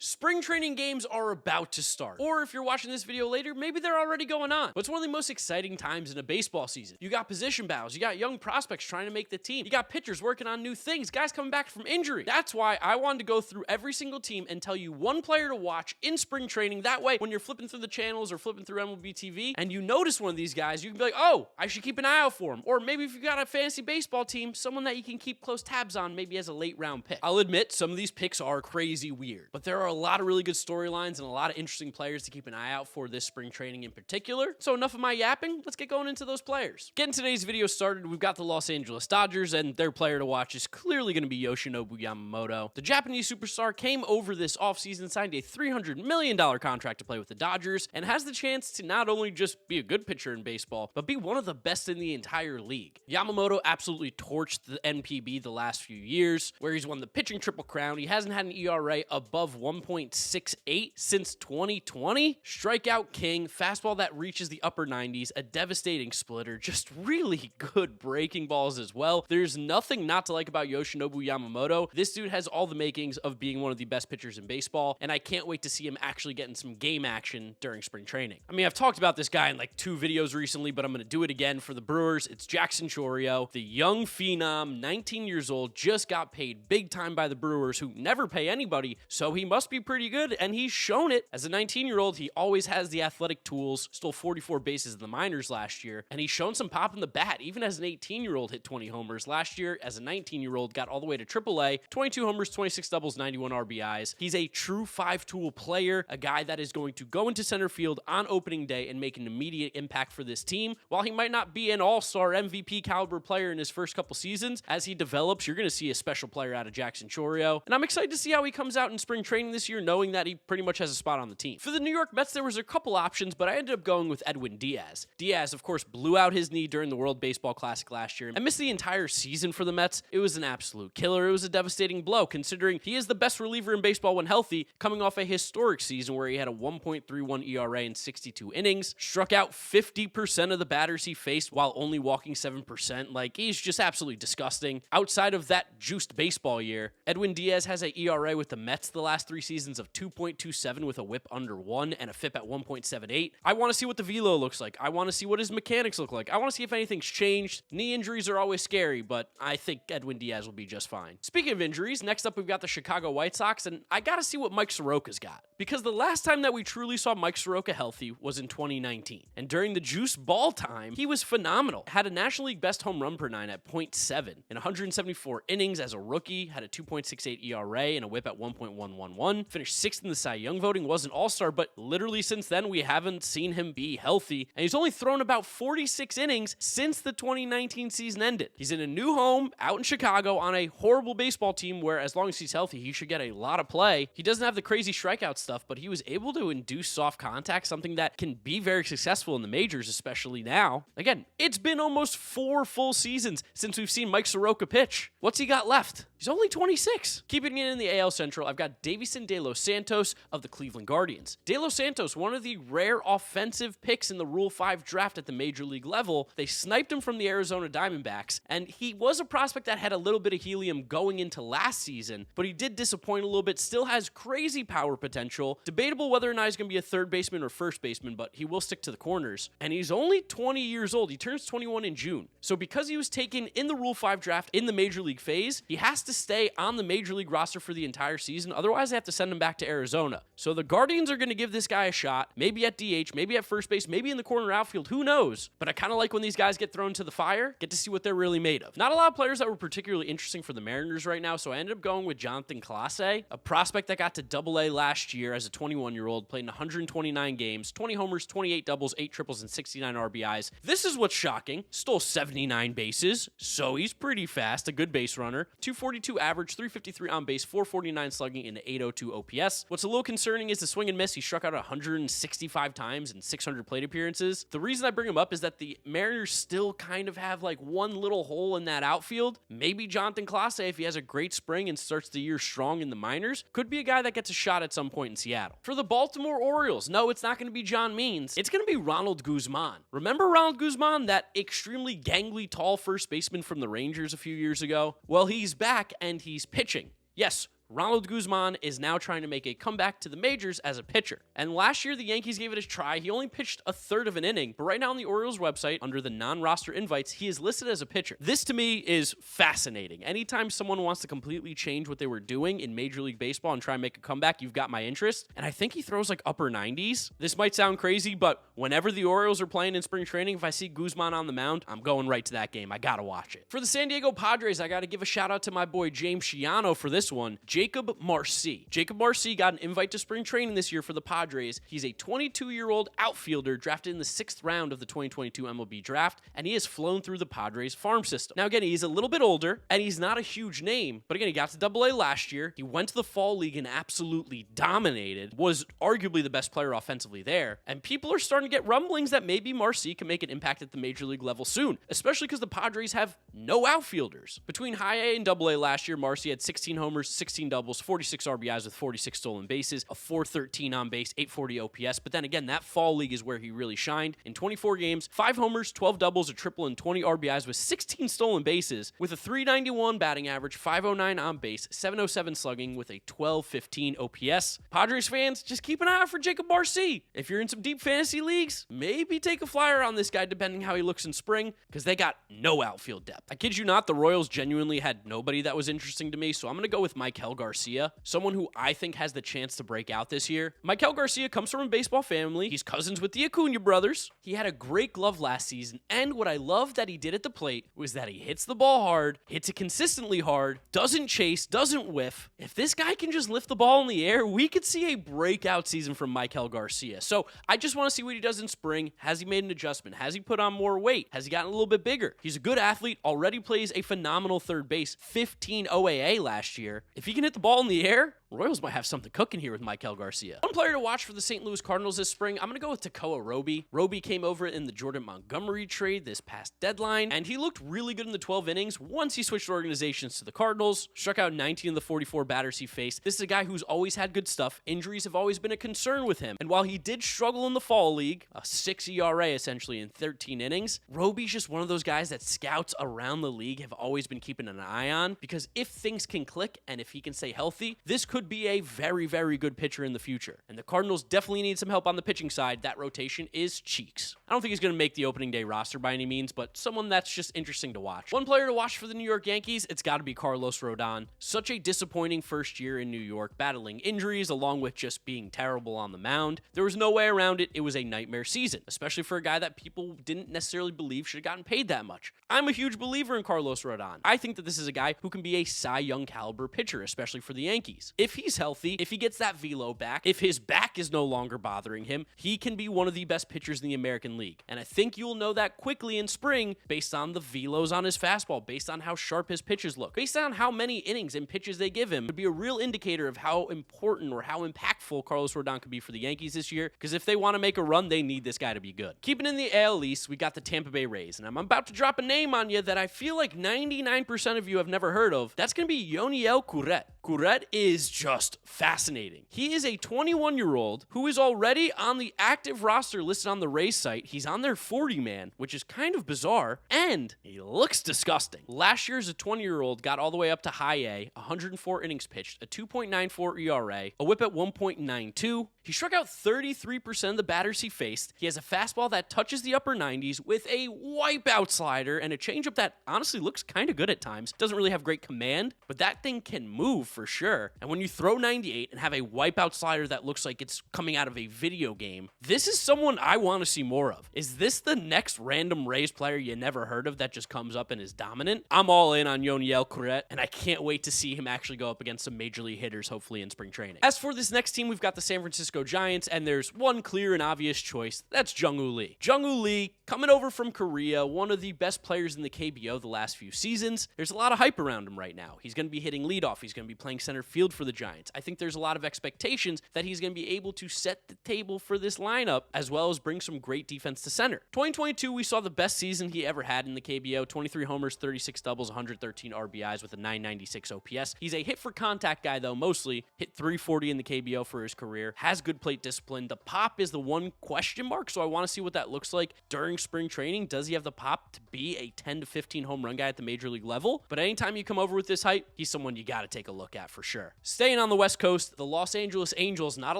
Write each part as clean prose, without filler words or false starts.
Spring training games are about to start. Or if you're watching this video later, maybe they're already going on. But it's one of the most exciting times in a baseball season. You got position battles, you got young prospects trying to make the team, you got pitchers working on new things, guys coming back from injury. That's why I wanted to go through every single team and tell you one player to watch in spring training. That way, when you're flipping through the channels or flipping through MLB TV and you notice one of these guys, you can be like, oh, I should keep an eye out for him. Or maybe if you got a fantasy baseball team, someone that you can keep close tabs on, maybe as a late round pick. I'll admit, some of these picks are crazy weird, but there are a lot of really good storylines and a lot of interesting players to keep an eye out for this spring training in particular. So enough of my yapping, let's get going into those players. Getting today's video started, we've got the Los Angeles Dodgers, and their player to watch is clearly going to be Yoshinobu Yamamoto. The Japanese superstar came over this offseason, signed a $300 million contract to play with the Dodgers, and has the chance to not only just be a good pitcher in baseball, but be one of the best in the entire league. Yamamoto absolutely torched the NPB the last few years, where he's won the pitching triple crown. He hasn't had an ERA above 1.68 since 2020. Strikeout king, fastball that reaches the upper 90s, a devastating splitter, just really good breaking balls as well. There's nothing not to like about Yoshinobu Yamamoto. This dude has all the makings of being one of the best pitchers in baseball, and I can't wait to see him actually getting some game action during spring training. I mean, I've talked about this guy in like 2 videos recently, but I'm going to do it again for the Brewers. It's Jackson Chourio, the young phenom, 19 years old, just got paid big time by the Brewers, who never pay anybody, so he must be pretty good, and he's shown it. As a 19-year-old, he always has the athletic tools, stole 44 bases in the minors last year, and he's shown some pop in the bat. Even as an 18-year-old, hit 20 homers. Last year, as a 19-year-old, got all the way to AAA, 22 homers, 26 doubles, 91 RBIs. He's a true 5-tool player, a guy that is going to go into center field on opening day and make an immediate impact for this team. While he might not be an all-star MVP caliber player in his first couple seasons, as he develops, you're going to see a special player out of Jackson Chourio, and I'm excited to see how he comes out in spring training this year, knowing that he pretty much has a spot on the team. For the New York Mets, there was a couple options, but I ended up going with Edwin Diaz. Diaz, of course, blew out his knee during the World Baseball Classic last year and missed the entire season for the Mets. It was an absolute killer. It was a devastating blow, considering he is the best reliever in baseball when healthy, coming off a historic season where he had a 1.31 ERA in 62 innings, struck out 50% of the batters he faced while only walking 7%. Like, he's just absolutely disgusting. Outside of that juiced baseball year, Edwin Diaz has an ERA with the Mets the last 3 seasons of 2.27 with a whip under 1 and a FIP at 1.78. I want to see what the velo looks like. I want to see what his mechanics look like. I want to see if anything's changed. Knee injuries are always scary, but I think Edwin Diaz will be just fine. Speaking of injuries, next up we've got the Chicago White Sox, and I got to see what Mike Soroka's got. Because the last time that we truly saw Mike Soroka healthy was in 2019. And during the juice ball time, he was phenomenal. Had a National League best home run per 9 at 0.7. In 174 innings as a rookie, had a 2.68 ERA and a whip at 1.111. Finished 6th in the Cy Young voting, was an all-star, but literally since then we haven't seen him be healthy. And he's only thrown about 46 innings since the 2019 season ended. He's in a new home out in Chicago on a horrible baseball team where as long as he's healthy, he should get a lot of play. He doesn't have the crazy strikeout stuff, but he was able to induce soft contact, something that can be very successful in the majors, especially now. Again, it's been almost 4 full seasons since we've seen Mike Soroka pitch. What's he got left? He's only 26. Keeping it in the AL Central, I've got Davison De Los Santos of the Cleveland Guardians. De Los Santos, one of the rare offensive picks in the Rule 5 draft at the major league level. They sniped him from the Arizona Diamondbacks, and he was a prospect that had a little bit of helium going into last season, but he did disappoint a little bit, still has crazy power potential. Debatable whether or not he's going to be a third baseman or first baseman, but he will stick to the corners. And he's only 20 years old. He turns 21 in June. So because he was taken in the Rule 5 draft in the major league phase, he has to stay on the major league roster for the entire season. Otherwise, they have to send him back to Arizona. So the Guardians are going to give this guy a shot, maybe at DH, maybe at first base, maybe in the corner outfield, who knows? But I kind of like when these guys get thrown to the fire, get to see what they're really made of. Not a lot of players that were particularly interesting for the Mariners right now, so I ended up going with Jonathan Clase, a prospect that got to Double-A last year as a 21-year-old, played in 129 games, 20 homers, 28 doubles, 8 triples, and 69 RBIs. This is what's shocking. Stole 79 bases, so he's pretty fast, a good base runner. 242 average, 353 on base, 449 slugging, and 802 OPS. What's a little concerning is the swing and miss. He struck out 165 times in 600 plate appearances. The reason I bring him up is that the Mariners still kind of have like one little hole in that outfield. Maybe Jonathan Clase, if he has a great spring and starts the year strong in the minors, could be a guy that gets a shot at some point in Seattle. For the Baltimore Orioles, no, it's not going to be John Means. It's going to be Ronald Guzman. Remember Ronald Guzman, that extremely gangly, tall first baseman from the Rangers a few years ago? Well, he's back and he's pitching. Yes, Ronald Guzman is now trying to make a comeback to the majors as a pitcher. And last year, the Yankees gave it a try. He only pitched a third of an inning, but right now on the Orioles website, under the non-roster invites, he is listed as a pitcher. This to me is fascinating. Anytime someone wants to completely change what they were doing in Major League Baseball and try and make a comeback, you've got my interest. And I think he throws like upper 90s. This might sound crazy, but whenever the Orioles are playing in spring training, if I see Guzman on the mound, I'm going right to that game. I gotta watch it. For the San Diego Padres, I gotta give a shout out to my boy James Shiano for this one. Jacob Marcy. Jacob Marcy got an invite to spring training this year for the Padres. He's a 22-year-old outfielder drafted in the 6th round of the 2022 MLB draft, and he has flown through the Padres farm system. Now again, he's a little bit older, and he's not a huge name, but again, he got to AA last year. He went to the fall league and absolutely dominated, was arguably the best player offensively there, and people are starting to get rumblings that maybe Marcy can make an impact at the major league level soon, especially because the Padres have no outfielders. Between high A and AA last year, Marcy had 16 homers, 16 doubles, 46 RBIs with 46 stolen bases, a 413 on base, 840 OPS, but then again, that fall league is where he really shined. In 24 games, 5 homers, 12 doubles, a triple, and 20 RBIs with 16 stolen bases, with a 391 batting average, 509 on base, 707 slugging, with a 1215 OPS. Padres fans, just keep an eye out for Jacob Marcy. If you're in some deep fantasy leagues, maybe take a flyer on this guy depending how he looks in spring, because they got no outfield depth. I kid you not, the Royals genuinely had nobody that was interesting to me, so I'm going to go with Mikel Garcia, someone who I think has the chance to break out this year. Mikel Garcia comes from a baseball family. He's cousins with the Acuna brothers. He had a great glove last season, and what I love that he did at the plate was that he hits the ball hard, hits it consistently hard, doesn't chase, doesn't whiff. If this guy can just lift the ball in the air, we could see a breakout season from Mikel Garcia. So I just want to see what he does in spring. Has he made an adjustment? Has he put on more weight? Has he gotten a little bit bigger? He's a good athlete, already plays a phenomenal third base, 15 OAA last year. If he can hit the ball in the air, Royals might have something cooking here with Mikel Garcia. One player to watch for the St. Louis Cardinals this spring, I'm going to go with Tekoa Roby. Roby came over in the Jordan Montgomery trade this past deadline, and he looked really good in the 12 innings once he switched organizations to the Cardinals. Struck out 19 of the 44 batters he faced. This is a guy who's always had good stuff. Injuries have always been a concern with him, and while he did struggle in the fall league, a 6 ERA essentially in 13 innings, Roby's just one of those guys that scouts around the league have always been keeping an eye on, because if things can click and if he can stay healthy, this could be a very, very good pitcher in the future. And the Cardinals definitely need some help on the pitching side. That rotation is cheeks. I don't think he's going to make the opening day roster by any means, but someone that's just interesting to watch. One player to watch for the New York Yankees, it's got to be Carlos Rodon. Such a disappointing first year in New York, battling injuries along with just being terrible on the mound. There was no way around it. It was a nightmare season, especially for a guy that people didn't necessarily believe should have gotten paid that much. I'm a huge believer in Carlos Rodon. I think that this is a guy who can be a Cy Young caliber pitcher, especially for the Yankees. If he's healthy, if he gets that velo back, if his back is no longer bothering him, he can be one of the best pitchers in the American League. And I think you'll know that quickly in spring based on the velos on his fastball, based on how sharp his pitches look, based on how many innings and pitches they give him. It would be a real indicator of how important or how impactful Carlos Rodon could be for the Yankees this year, because if they want to make a run, they need this guy to be good. Keeping in the AL East, we got the Tampa Bay Rays, and I'm about to drop a name on you that I feel like 99% of you have never heard of. That's going to be ONeal Cruz. Cruz is just fascinating. He is a 21-year-old who is already on the active roster listed on the Rays site. He's on their 40-man, which is kind of bizarre, and he looks disgusting. Last year, as a 20-year-old, got all the way up to high A, 104 innings pitched, a 2.94 ERA, a whip at 1.92. He struck out 33% of the batters he faced. He has a fastball that touches the upper 90s with a wipeout slider and a changeup that honestly looks kind of good at times. Doesn't really have great command, but that thing can move for sure. And when you throw 98 and have a wipeout slider that looks like it's coming out of a video game, this is someone I want to see more of. Is this the next random Rays player you never heard of that just comes up and is dominant? I'm all in on ONeal Cruz, and I can't wait to see him actually go up against some major league hitters, hopefully in spring training. As for this next team, we've got the San Francisco Giants, and there's one clear and obvious choice. That's Jung-Woo Lee. Jung-Woo Lee, coming over from Korea, one of the best players in the KBO the last few seasons. There's a lot of hype around him right now. He's going to be hitting leadoff. He's going to be playing center field for the Giants. I think there's a lot of expectations that he's going to be able to set the table for this lineup, as well as bring some great defense to center. 2022, we saw the best season he ever had in the KBO. 23 homers, 36 doubles, 113 RBIs with a 996 OPS. He's a hit for contact guy, though, mostly. Hit 340 in the KBO for his career. Has good plate discipline. The pop is the one question mark, so I want to see what that looks like during spring training. Does he have the pop to be a 10 to 15 home run guy at the major league level? But anytime you come over with this hype, he's someone you got to take a look at for sure. Staying on the West Coast, the Los Angeles Angels, not a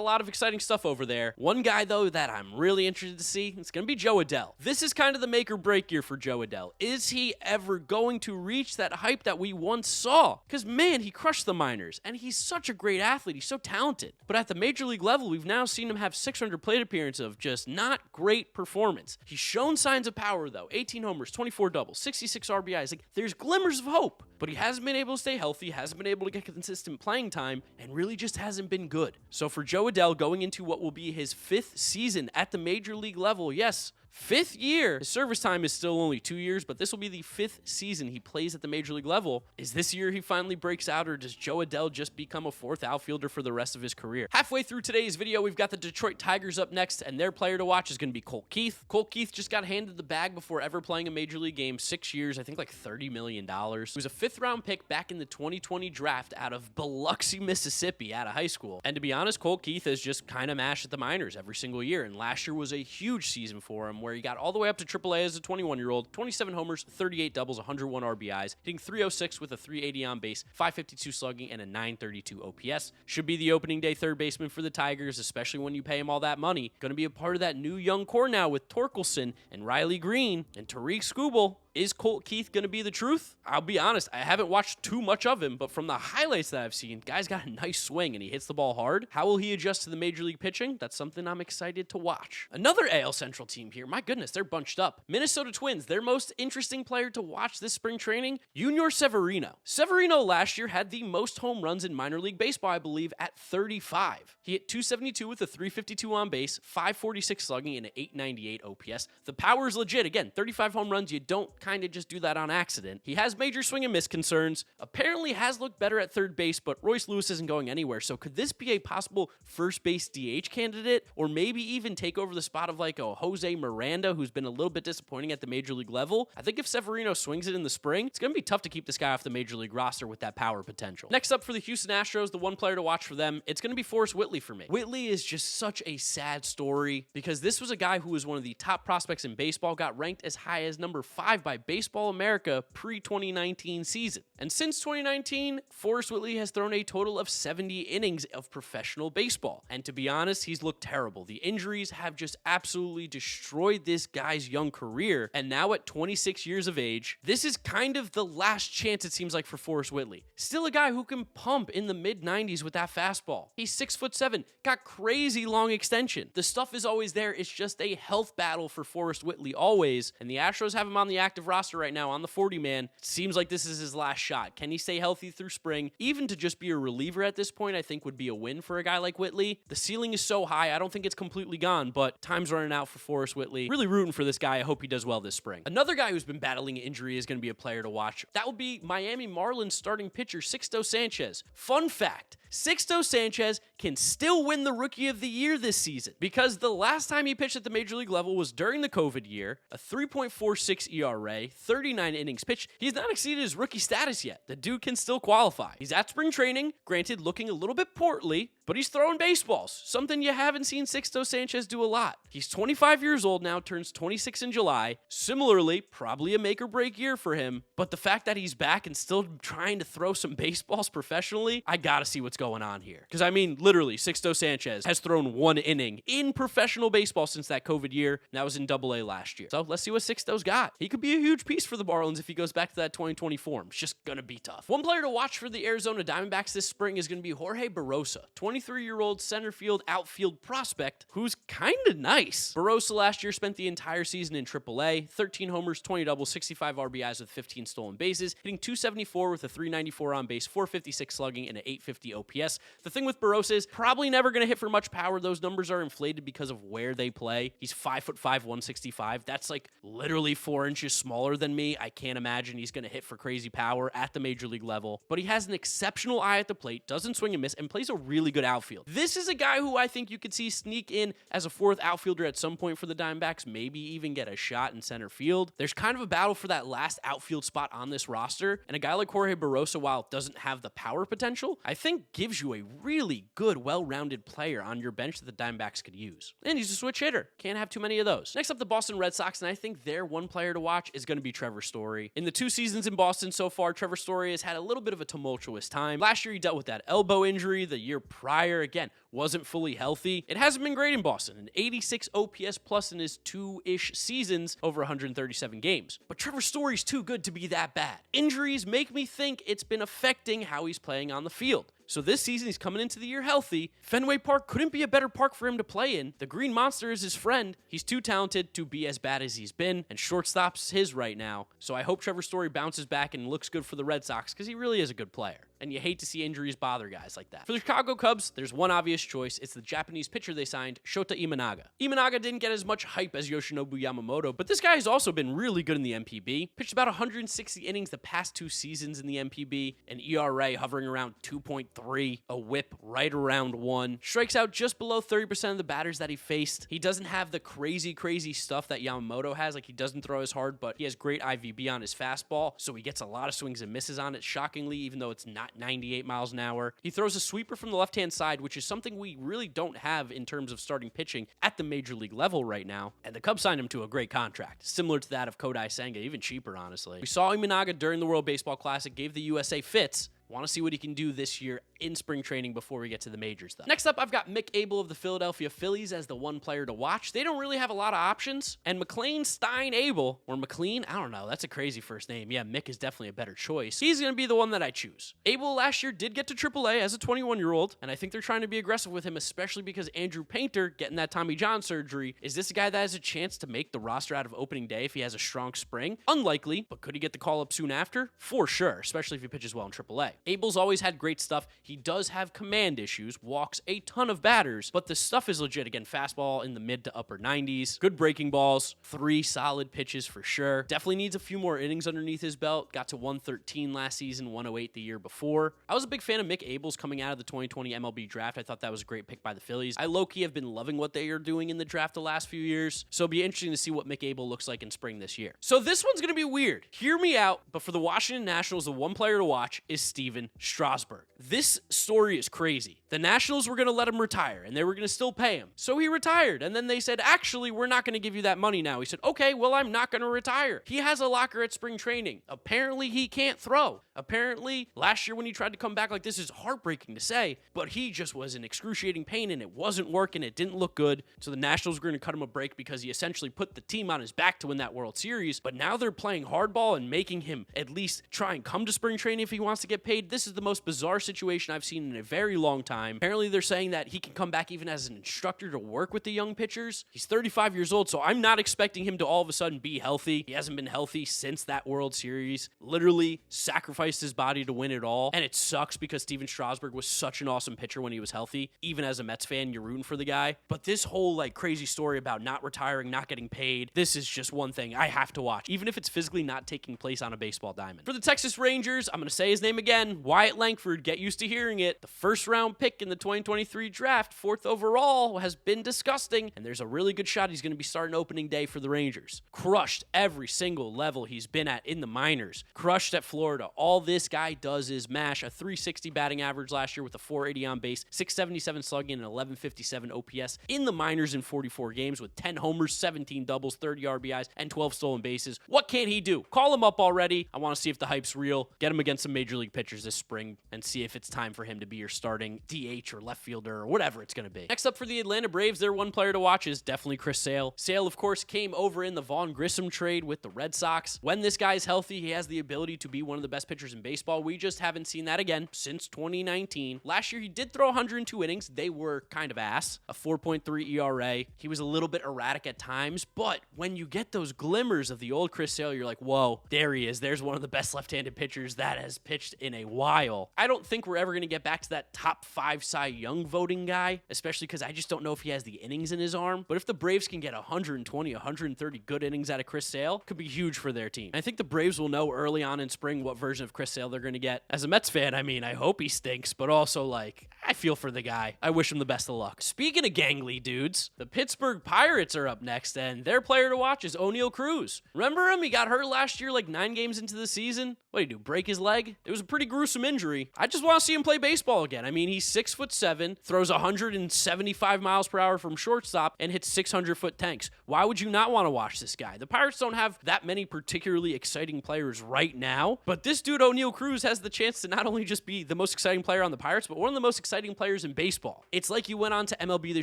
lot of exciting stuff over there. One guy, though, that I'm really interested to see, it's going to be Jo Adell. This is kind of the make or break year for Jo Adell. Is he ever going to reach that hype that we once saw? Because, man, he crushed the minors, and he's such a great athlete. He's so talented. But at the major league level, we've now seen him have 600 plate appearances of just not great performance. He's shown signs of power, though. 18 homers, 24 doubles, 66 RBIs. Like, there's glimmers of hope, but he hasn't been able to stay healthy, hasn't been able to get consistent playing time, and really just hasn't been good. So for Jo Adell, going into what will be his 5th season at the major league level, yes, 5th year. His service time is still only 2 years, but this will be the 5th season he plays at the major league level. Is this year he finally breaks out, or does Jo Adell just become a 4th outfielder for the rest of his career? Halfway through today's video, we've got the Detroit Tigers up next, and their player to watch is going to be Colt Keith. Colt Keith just got handed the bag before ever playing a major league game. 6 years, I think like $30 million. He was a 5th-round pick back in the 2020 draft out of Biloxi, Mississippi, out of high school. And to be honest, Colt Keith has just kind of mashed at the minors every single year, and last year was a huge season for him, where he got all the way up to AAA as a 21-year-old, 27 homers, 38 doubles, 101 RBIs, hitting .306 with a .380 on base, .552 slugging, and a .932 OPS. Should be the opening day third baseman for the Tigers, especially when you pay him all that money. Going to be a part of that new young core now with Torkelson and Riley Green and Tariq Skubal. Is Colt Keith going to be the truth? I'll be honest, I haven't watched too much of him, but from the highlights that I've seen, guy's got a nice swing and he hits the ball hard. How will he adjust to the major league pitching? That's something I'm excited to watch. Another AL Central team here, my goodness, they're bunched up. Minnesota Twins, their most interesting player to watch this spring training, Junior Severino. Severino last year had the most home runs in minor league baseball, I believe, at 35. He hit .272 with a .352 on base, .546 slugging, and an .898 OPS. The power is legit. Again, 35 home runs, you don't kind of just do that on accident. He has major swing and miss concerns, apparently has looked better at third base, but Royce Lewis isn't going anywhere, so could this be a possible first base DH candidate, or maybe even take over the spot of like a Jose Miranda, who's been a little bit disappointing at the major league level? I think if Severino swings it in the spring, it's going to be tough to keep this guy off the major league roster with that power potential. Next up for the Houston Astros, the one player to watch for them, it's going to be Forrest Whitley for me. Whitley is just such a sad story, because this was a guy who was one of the top prospects in baseball, got ranked as high as number 5 by Baseball America pre-2019 season. And since 2019, Forrest Whitley has thrown a total of 70 innings of professional baseball. And to be honest, he's looked terrible. The injuries have just absolutely destroyed this guy's young career. And now at 26 years of age, this is kind of the last chance, it seems like, for Forrest Whitley. Still a guy who can pump in the mid-90s with that fastball. He's 6'7", got crazy long extension. The stuff is always there. It's just a health battle for Forrest Whitley always. And the Astros have him on the active roster right now on the 40-man. Seems like this is his last shot. Can he stay healthy through spring? Even to just be a reliever at this point, I think would be a win for a guy like Whitley. The ceiling is so high, I don't think it's completely gone, but time's running out for Forrest Whitley. Really rooting for this guy. I hope he does well this spring. Another guy who's been battling injury is going to be a player to watch. That would be Miami Marlins starting pitcher Sixto Sanchez. Fun fact, Sixto Sanchez can still win the Rookie of the Year this season, because the last time he pitched at the major league level was during the COVID year, a 3.46 ERA, 39 innings pitched. He's not exceeded his rookie status yet. The dude can still qualify. He's at spring training, granted looking a little bit portly, but he's throwing baseballs, something you haven't seen Sixto Sanchez do a lot. He's 25 years old now, turns 26 in July. Similarly, probably a make or break year for him, but the fact that he's back and still trying to throw some baseballs professionally, I gotta see what's going on here. Because I mean, literally, Sixto Sanchez has thrown 1 inning in professional baseball since that COVID year, and that was in AA last year. So let's see what Sixto's got. He could be a huge piece for the Marlins if he goes back to that 2020 form. It's just gonna be tough. One player to watch for the Arizona Diamondbacks this spring is gonna be Jorge Barosa, 23-year-old center field outfield prospect who's kinda nice. Barosa last year spent the entire season in AAA, 13 homers, 20 doubles, 65 RBIs with 15 stolen bases, hitting .274 with a .394 on base, .456 slugging, and an .850 OPS. The thing with Barosa is probably never gonna hit for much power. Those numbers are inflated because of where they play. He's 5'5", 165. That's like literally 4 inches smaller than me. I can't imagine he's gonna hit for crazy power at the major league level, but he has an exceptional eye at the plate, doesn't swing and miss, and plays a really good outfield. This is a guy who I think you could see sneak in as a 4th outfielder at some point for the Diamondbacks, maybe even get a shot in center field. There's kind of a battle for that last outfield spot on this roster, and a guy like Jorge Barosa, while doesn't have the power potential, I think gives you a really good, well-rounded player on your bench that the Diamondbacks could use. And he's a switch hitter. Can't have too many of those. Next up, the Boston Red Sox, and I think their one player to watch is is going to be Trevor Story. In the 2 seasons in Boston so far, Trevor Story has had a little bit of a tumultuous time. Last year, he dealt with that elbow injury. The year prior, again, wasn't fully healthy. It hasn't been great in Boston. An 86 OPS plus in his 2-ish seasons over 137 games. But Trevor Story's too good to be that bad. Injuries make me think it's been affecting how he's playing on the field. So this season, he's coming into the year healthy. Fenway Park couldn't be a better park for him to play in. The Green Monster is his friend. He's too talented to be as bad as he's been, and shortstop's his right now. So I hope Trevor Story bounces back and looks good for the Red Sox, because he really is a good player. And you hate to see injuries bother guys like that. For the Chicago Cubs, there's one obvious choice. It's the Japanese pitcher they signed, Shota Imaga. Imaga didn't get as much hype as Yoshinobu Yamamoto, but this guy has also been really good in the MPB. Pitched about 160 innings the past 2 seasons in the MPB, an ERA hovering around 2.3, a whip right around 1. Strikes out just below 30% of the batters that he faced. He doesn't have the crazy stuff that Yamamoto has. Like, he doesn't throw as hard, but he has great IVB on his fastball, so he gets a lot of swings and misses on it, shockingly, even though it's not 98 miles an hour. He throws a sweeper from the left-hand side, which is something we really don't have in terms of starting pitching at the major league level right now, and the Cubs signed him to a great contract, similar to that of Kodai Senga, even cheaper, honestly. We saw Imaga during the World Baseball Classic, gave the USA fits. Want to see what he can do this year in spring training before we get to the majors, though. Next up, I've got Mick Abel of the Philadelphia Phillies as the one player to watch. They don't really have a lot of options. And McLean Stein Abel, or McLean, I don't know. That's a crazy first name. Yeah, Mick is definitely a better choice. He's going to be the one that I choose. Abel last year did get to AAA as a 21-year-old, and I think they're trying to be aggressive with him, especially because Andrew Painter, getting that Tommy John surgery, is this a guy that has a chance to make the roster out of opening day if he has a strong spring? Unlikely, but could he get the call-up soon after? For sure, especially if he pitches well in AAA. Abel's always had great stuff. He does have command issues, walks a ton of batters, but the stuff is legit. Again, fastball in the mid to upper 90s, good breaking balls, 3 solid pitches for sure. Definitely needs a few more innings underneath his belt. Got to 113 last season, 108 the year before. I was a big fan of Mick Abel's coming out of the 2020 MLB draft. I thought that was a great pick by the Phillies. I low-key have been loving what they are doing in the draft the last few years, so it'll be interesting to see what Mick Abel looks like in spring this year. So this one's going to be weird. Hear me out, but for the Washington Nationals, the one player to watch is Stephen Strasburg. This story is crazy. The Nationals were going to let him retire, and they were going to still pay him. So he retired, and then they said, actually, we're not going to give you that money now. He said, okay, well, I'm not going to retire. He has a locker at spring training. Apparently, he can't throw. Apparently, last year when he tried to come back, like, this is heartbreaking to say, but he just was in excruciating pain, and it wasn't working. It didn't look good. So the Nationals were going to cut him a break because he essentially put the team on his back to win that World Series, but now they're playing hardball and making him at least try and come to spring training if he wants to get paid. This is the most bizarre situation I've seen in a very long time. Apparently, they're saying that he can come back even as an instructor to work with the young pitchers. He's 35 years old, so I'm not expecting him to all of a sudden be healthy. He hasn't been healthy since that World Series. Literally sacrificed his body to win it all, and it sucks because Stephen Strasburg was such an awesome pitcher when he was healthy. Even as a Mets fan, you're rooting for the guy. But this whole like crazy story about not retiring, not getting paid, this is just one thing I have to watch, even if it's physically not taking place on a baseball diamond. For the Texas Rangers, I'm going to say his name again, Wyatt Langford. Get used to hearing it. The first round pick in the 2023 draft, 4th overall, has been disgusting, and there's a really good shot he's going to be starting opening day for the Rangers. Crushed every single level he's been at in the minors. Crushed at Florida. All this guy does is mash. A 360 batting average last year with a 480 on base, 677 slugging, and 1157 OPS in the minors in 44 games with 10 homers, 17 doubles, 30 RBIs, and 12 stolen bases. What can he do? Call him up already. I want to see if the hype's real. Get him against some major league pitchers this spring and see if it's time for him to be your starting DH or left fielder or whatever it's going to be. Next up for the Atlanta Braves, their one player to watch is definitely Chris Sale. Sale, of course, came over in the Vaughn Grissom trade with the Red Sox. When this guy's healthy, he has the ability to be one of the best pitchers in baseball. We just haven't seen that again since 2019. Last year, he did throw 102 innings. They were kind of ass. A 4.3 ERA. He was a little bit erratic at times, but when you get those glimmers of the old Chris Sale, you're like, whoa, there he is. There's one of the best left-handed pitchers that has pitched in a while. I don't think we're ever going to get back to that top 5 Cy Young voting guy, especially because I just don't know if he has the innings in his arm. But if the Braves can get 120, 130 good innings out of Chris Sale, could be huge for their team. I think the Braves will know early on in spring what version of Chris Sale they're going to get. As a Mets fan, I mean, I hope he stinks, but also, like, I feel for the guy. I wish him the best of luck. Speaking of gangly dudes, the Pittsburgh Pirates are up next, and their player to watch is ONeal Cruz. Remember him? He got hurt last year, like 9 games into the season. What did he do, break his leg? It was a pretty gruesome injury. I just want to see him play baseball again. I mean, he's 6'7", throws 175 miles per hour from shortstop, and hits 600-foot tanks. Why would you not want to watch this guy? The Pirates don't have that many particularly exciting players right now, but this dude ONeal Cruz has the chance to not only just be the most exciting player on the Pirates, but one of the most exciting players in baseball. It's like you went on to MLB The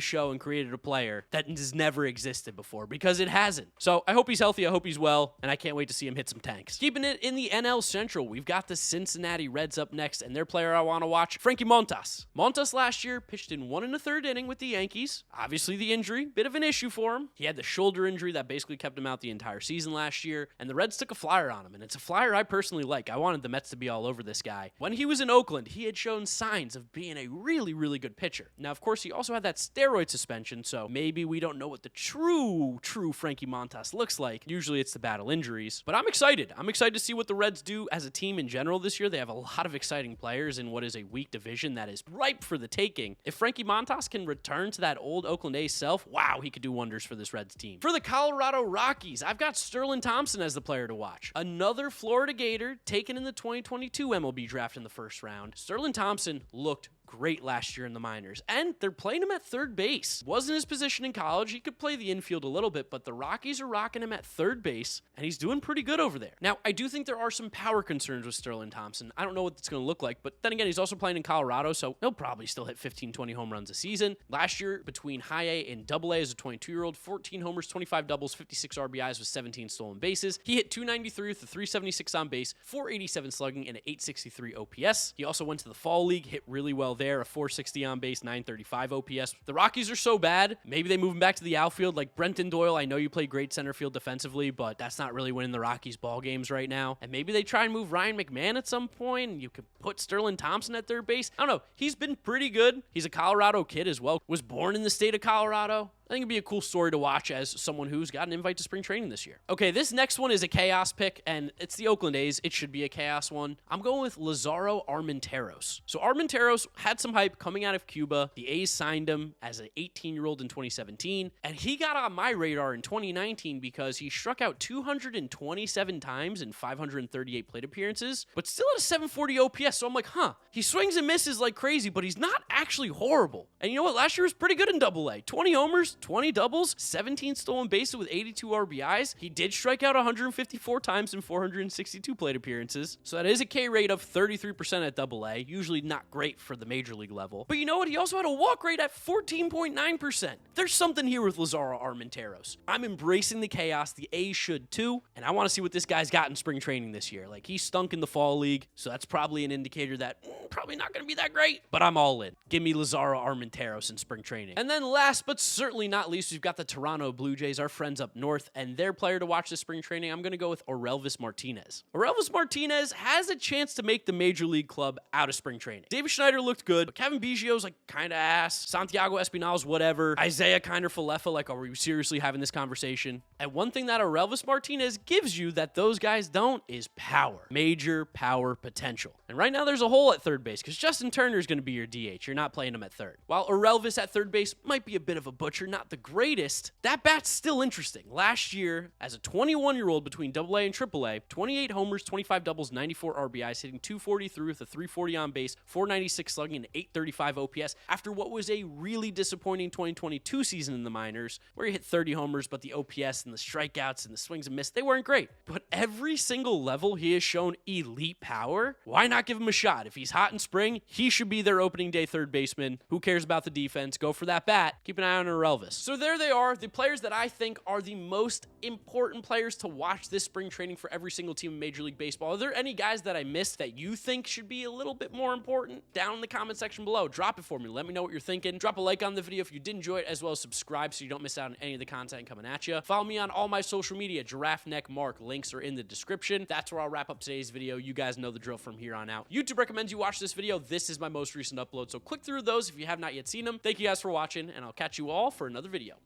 Show and created a player that has never existed before, because it hasn't. So I hope he's healthy, I hope he's well, and I can't wait to see him hit some tanks. Keeping it in the NL Central, we've got the Cincinnati Reds up next, and their player I want to watch, Frankie Montas. Montas last year pitched in 1 1/3 inning with the Yankees. Obviously the injury, bit of an issue for him. He had the shoulder injury that basically kept him out the entire season last year, and the Reds took a flyer on him, and it's a flyer I personally like. I wanted the Mets to be all over this guy. When he was in Oakland, he had shown signs of being a really, really good pitcher. Now, of course, he also had that steroid suspension, so maybe we don't know what the true Frankie Montas looks like. Usually it's the battle injuries, but I'm excited. I'm excited to see what the Reds do as a team in general this year. They have a lot of exciting players in what is a weak division that is ripe for the taking. If Frankie Montas can return to that old Oakland A's self, wow, he could do wonders for this Reds team. For the Colorado Rockies, I've got Sterling Thompson as the player to watch. Another Florida Gator taken in the 2022 MLB draft in the first round. Sterling Thompson looked great last year in the minors, and they're playing him at third base. Wasn't his position in college. He could play the infield a little bit, but the Rockies are rocking him at third base, and he's doing pretty good over there. Now, I do think there are some power concerns with Sterling Thompson. I don't know what it's going to look like, but then again, he's also playing in Colorado, so he'll probably still hit 15, 20 home runs a season. Last year, between high A and double A as a 22-year-old, 14 homers, 25 doubles, 56 RBIs with 17 stolen bases. He hit 293 with a 376 on base, 487 slugging, and an 863 OPS. He also went to the Fall League, hit really well there, a 460 on base, 935 OPS. The Rockies are so bad, maybe they move him back to the outfield like Brenton Doyle. I know you play great center field defensively, but that's not really winning the Rockies ball games right now. And maybe they try and move Ryan McMahon at some point, and you could put Sterling Thompson at third base. I don't know. He's been pretty good. He's a Colorado kid as well. Was born in the state of Colorado. I think it'd be a cool story to watch as someone who's got an invite to spring training this year. Okay, this next one is a chaos pick, and it's the Oakland A's. It should be a chaos one. I'm going with Lazaro Armenteros. So Armenteros had some hype coming out of Cuba. The A's signed him as an 18-year-old in 2017, and he got on my radar in 2019 because he struck out 227 times in 538 plate appearances, but still had a 740 OPS. So I'm like, he swings and misses like crazy, but he's not actually horrible. And you know what? Last year was pretty good in Double A. 20 homers, 20 doubles, 17 stolen bases with 82 RBIs. He did strike out 154 times in 462 plate appearances. So that is a K rate of 33% at Double A. Usually not great for the major league level. But you know what? He also had a walk rate at 14.9%. There's something here with Lazaro Armenteros. I'm embracing the chaos. The A's should too. And I want to see what this guy's got in spring training this year. Like, he stunk in the fall league. So that's probably an indicator that probably not going to be that great. But I'm all in. Give me Lazaro Armenteros in spring training. And then last but certainly not least, we've got the Toronto Blue Jays, our friends up north, and their player to watch this spring training, I'm going to go with Orelvis Martinez. Orelvis Martinez has a chance to make the major league club out of spring training. David Schneider looked good, but Kevin Biggio's like kind of ass. Santiago Espinal's whatever. Isaiah Kinder Falefa, like, are we seriously having this conversation? And one thing that Orelvis Martinez gives you that those guys don't is power. Major power potential. And right now there's a hole at third base because Justin Turner is going to be your DH. You're not playing him at third. While Orelvis at third base might be a bit of a butcher, not the greatest, that bat's still interesting. Last year, as a 21-year-old between AA and AAA, 28 homers, 25 doubles, 94 RBIs, hitting 243 with a 340 on base, 496 slugging, and 835 OPS after what was a really disappointing 2022 season in the minors, where he hit 30 homers, but the OPS and the strikeouts and the swings and misses, they weren't great. But every single level, he has shown elite power. Why not give him a shot? If he's hot in spring, he should be their opening day third baseman. Who cares about the defense? Go for that bat. Keep an eye on Orelvis. So there they are, the players that I think are the most important players to watch this spring training for every single team in Major League Baseball. Are there any guys that I missed that you think should be a little bit more important? Down in the comment section below. Drop it for me. Let me know what you're thinking. Drop a like on the video if you did enjoy it, as well as subscribe so you don't miss out on any of the content coming at you. Follow me on all my social media, GiraffeNeckMarc. Links are in the description. That's where I'll wrap up today's video. You guys know the drill from here on out. YouTube recommends you watch this video. This is my most recent upload, so click through those if you have not yet seen them. Thank you guys for watching, and I'll catch you all for another video.